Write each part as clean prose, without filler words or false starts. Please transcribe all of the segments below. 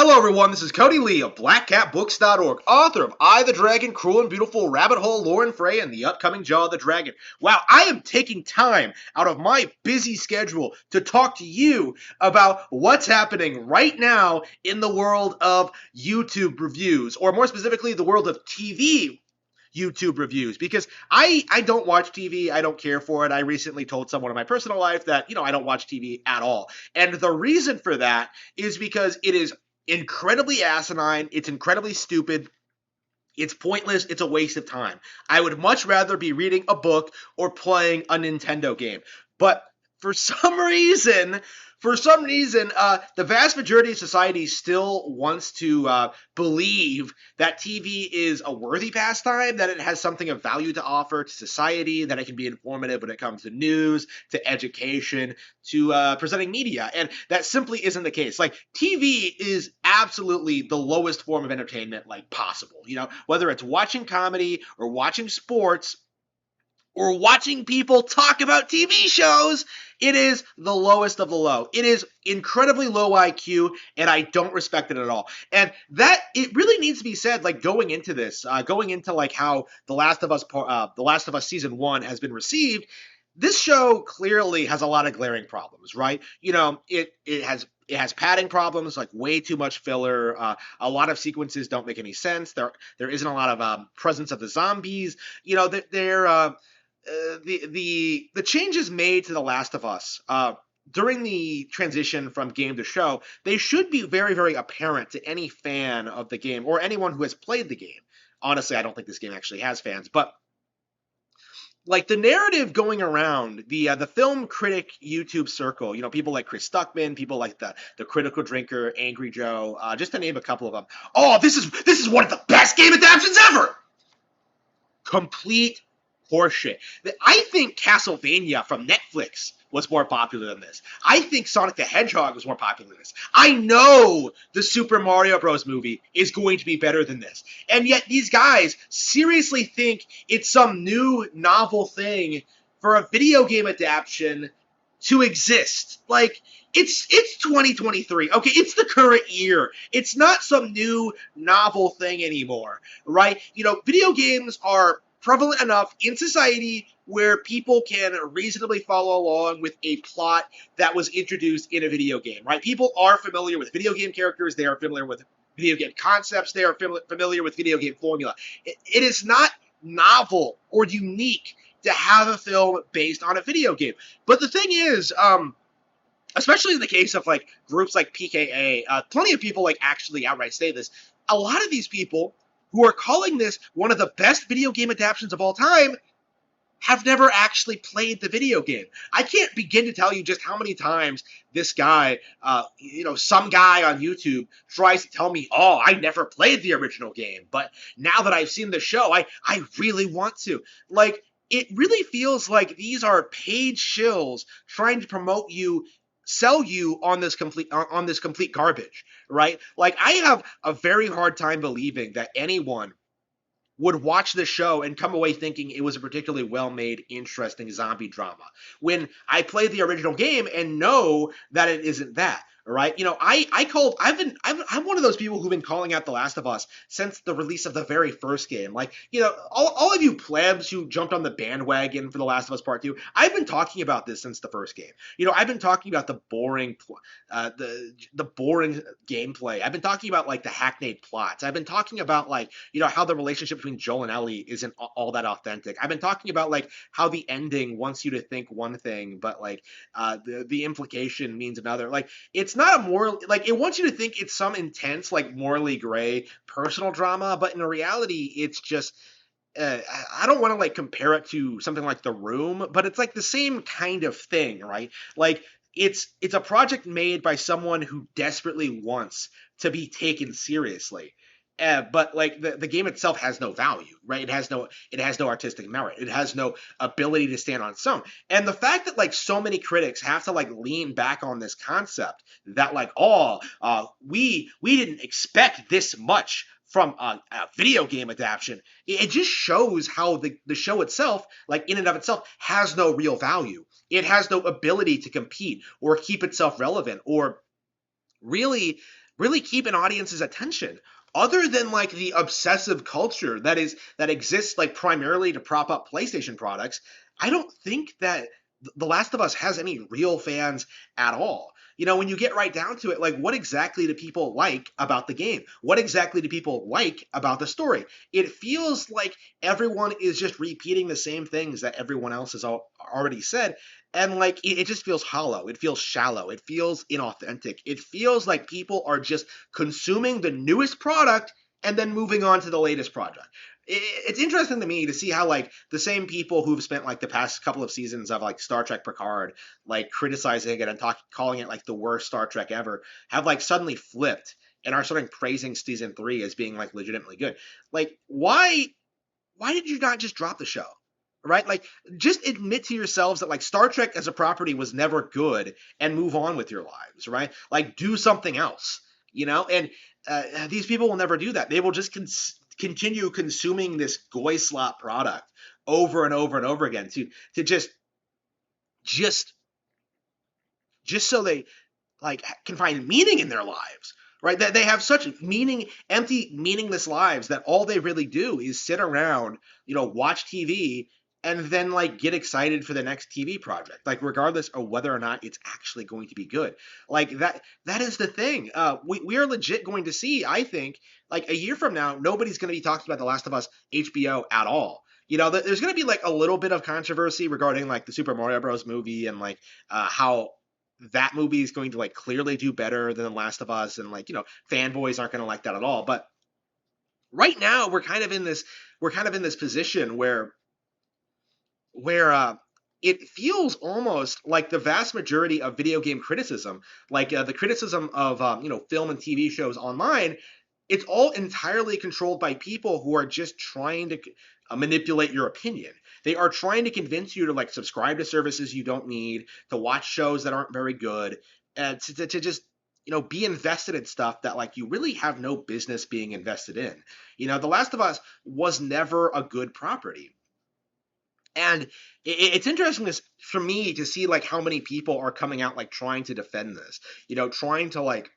Hello everyone, this is Cody Lee of BlackCatBooks.org, author of I the Dragon, Cruel and Beautiful, Rabbit Hole, Lore and Frey, and the upcoming Jaw of the Dragon. Wow, I am taking time out of my busy schedule to talk to you about what's happening right now in the world of YouTube reviews, or more specifically, the world of TV YouTube reviews, because I don't watch TV. I don't care for it. I recently told someone in my personal life that, I don't watch TV at all. And the reason for that is because it is incredibly asinine. It's incredibly stupid. It's pointless. It's a waste of time. I would much rather be reading a book or playing a Nintendo game. But for some reason, the vast majority of society still wants to believe that TV is a worthy pastime, that it has something of value to offer to society, that it can be informative when it comes to news, to education, to presenting media. And that simply isn't the case. Like, TV is absolutely the lowest form of entertainment, possible. Whether it's watching comedy or watching sports, or watching people talk about TV shows, it is the lowest of the low. It is incredibly low IQ, and I don't respect it at all. And that, it really needs to be said, going into this, going into how The Last of Us Season 1 has been received. This show clearly has a lot of glaring problems, right? It has padding problems, way too much filler. A lot of sequences don't make any sense. There isn't a lot of presence of the zombies. The changes made to The Last of Us during the transition from game to show, they should be very, very apparent to any fan of the game or anyone who has played the game. Honestly, I don't think this game actually has fans, but the narrative going around the film critic YouTube circle, people like Chris Stuckman, people like the Critical Drinker, Angry Joe, just to name a couple of them. Oh, this is one of the best game adaptations ever. Complete horseshit. I think Castlevania from Netflix was more popular than this. I think Sonic the Hedgehog was more popular than this. I know the Super Mario Bros. Movie is going to be better than this. And yet these guys seriously think it's some new novel thing for a video game adaptation to exist. It's 2023. Okay, it's the current year. It's not some new novel thing anymore, right? Video games are prevalent enough in society where people can reasonably follow along with a plot that was introduced in a video game, right? People are familiar with video game characters. They are familiar with video game concepts. They are familiar with video game formula. It is not novel or unique to have a film based on a video game. But the thing is, especially in the case of groups like PKA, plenty of people actually outright say this. A lot of these people who are calling this one of the best video game adaptations of all time have never actually played the video game. I can't begin to tell you just how many times this guy, some guy on YouTube tries to tell me, oh, I never played the original game, but now that I've seen the show, I really want to. It really feels like these are paid shills trying to promote you, sell you on this complete garbage, right? I have a very hard time believing that anyone would watch the show and come away thinking it was a particularly well-made, interesting zombie drama, when I played the original game and know that it isn't that. Right? I'm one of those people who've been calling out The Last of Us since the release of the very first game. All of you plebs who jumped on the bandwagon for The Last of Us Part 2, I've been talking about this since the first game. I've been talking about the boring gameplay. I've been talking about the hackneyed plots. I've been talking about how the relationship between Joel and Ellie isn't all that authentic. I've been talking about how the ending wants you to think one thing, but the implication means another. It's not a moral, it wants you to think it's some intense, morally gray personal drama, but in reality, it's just, I don't want to compare it to something like The Room, but it's the same kind of thing, right? It's a project made by someone who desperately wants to be taken seriously. But the game itself has no value, right? It has no artistic merit. It has no ability to stand on its own. And the fact that so many critics have to lean back on this concept that we didn't expect this much from a video game adaptation, it just shows how the show itself, in and of itself, has no real value. It has no ability to compete or keep itself relevant or really really keep an audience's attention. Other than like the obsessive culture that exists like primarily to prop up PlayStation products, I don't think that The Last of Us has any real fans at all. When you get right down to it, like what exactly do people like about the game? What exactly do people like about the story? It feels like everyone is just repeating the same things that everyone else has already said. And like it just feels hollow. It feels shallow. It feels inauthentic. It feels like people are just consuming the newest product and then moving on to the latest project. It's interesting to me to see how like the same people who've spent like the past couple of seasons of like Star Trek Picard like criticizing it and calling it like the worst Star Trek ever have like suddenly flipped and are starting praising season 3 as being like legitimately good. Like why did you not just drop the show? Right? Like, just admit to yourselves that, like, Star Trek as a property was never good and move on with your lives, right? Like, do something else, And these people will never do that. They will just continue consuming this goy slop product over and over and over again to just so they like can find meaning in their lives, right? That they have such empty, meaningless lives that all they really do is sit around, watch TV and then like get excited for the next TV project, like regardless of whether or not it's actually going to be good. Like that is the thing. We are legit going to see, I think, like a year from now, nobody's going to be talking about The Last of Us HBO at all. There's going to be like a little bit of controversy regarding like the Super Mario Bros. Movie and like how that movie is going to like clearly do better than The Last of Us, and like fanboys aren't going to like that at all. But right now we're kind of in this position where it feels almost like the vast majority of video game criticism, like the criticism of film and TV shows online, it's all entirely controlled by people who are just trying to manipulate your opinion. They are trying to convince you to like subscribe to services you don't need, to watch shows that aren't very good, and to just be invested in stuff that like you really have no business being invested in. The Last of Us was never a good property. And it's interesting for me to see like how many people are coming out like trying to defend this, trying to like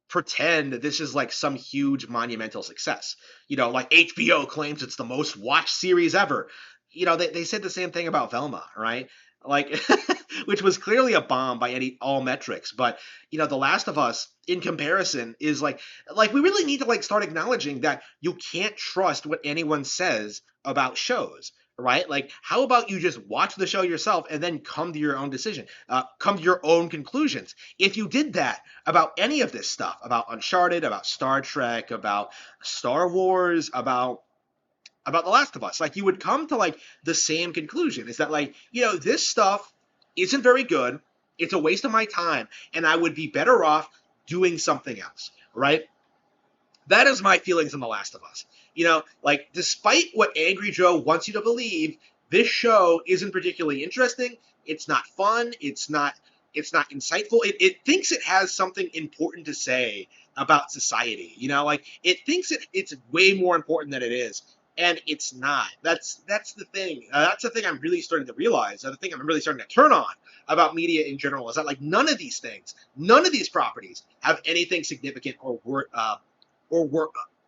pretend that this is like some huge monumental success. Like HBO claims it's the most watched series ever. They said the same thing about Velma, right? Like, which was clearly a bomb by all metrics. But The Last of Us, in comparison, is like we really need to like start acknowledging that you can't trust what anyone says about shows, right? Like, how about you just watch the show yourself and then come to your own decision, come to your own conclusions. If you did that about any of this stuff, about Uncharted, about Star Trek, about Star Wars, about The Last of Us, like you would come to like the same conclusion, is that like, this stuff isn't very good. It's a waste of my time, and I would be better off doing something else, right? That is my feelings on The Last of Us. Like despite what Angry Joe wants you to believe, this show isn't particularly interesting. It's not fun. It's not insightful. It thinks it has something important to say about society. Like it thinks it's way more important than it is. And it's not. That's the thing. That's the thing I'm really starting to realize. The thing I'm really starting to turn on about media in general is that like none of these things, none of these properties have anything significant or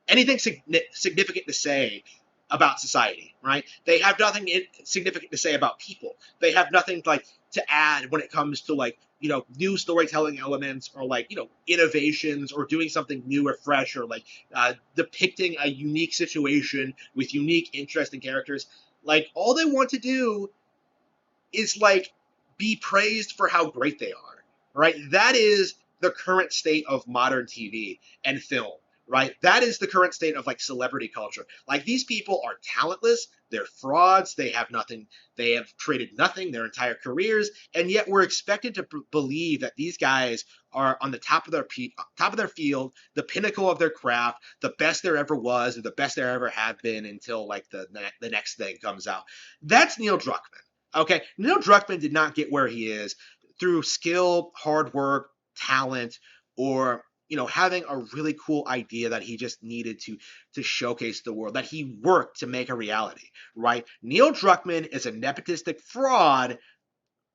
anything significant to say about society, right? They have nothing significant to say about people. They have nothing like to add when it comes to like new storytelling elements or like innovations or doing something new or fresh or like depicting a unique situation with unique interesting characters. Like all they want to do is like be praised for how great they are, right? That is the current state of modern TV and film, right? That is the current state of like celebrity culture. Like these people are talentless, they're frauds, they have nothing, they have created nothing their entire careers, and yet we're expected to believe that these guys are on the top of their field, the pinnacle of their craft, the best there ever was, or the best there ever have been until like the next thing comes out. That's Neil Druckmann. Okay, Neil Druckmann did not get where he is through skill, hard work, talent, or having a really cool idea that he just needed to showcase the world, that he worked to make a reality, right? Neil Druckmann is a nepotistic fraud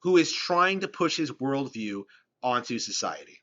who is trying to push his worldview onto society.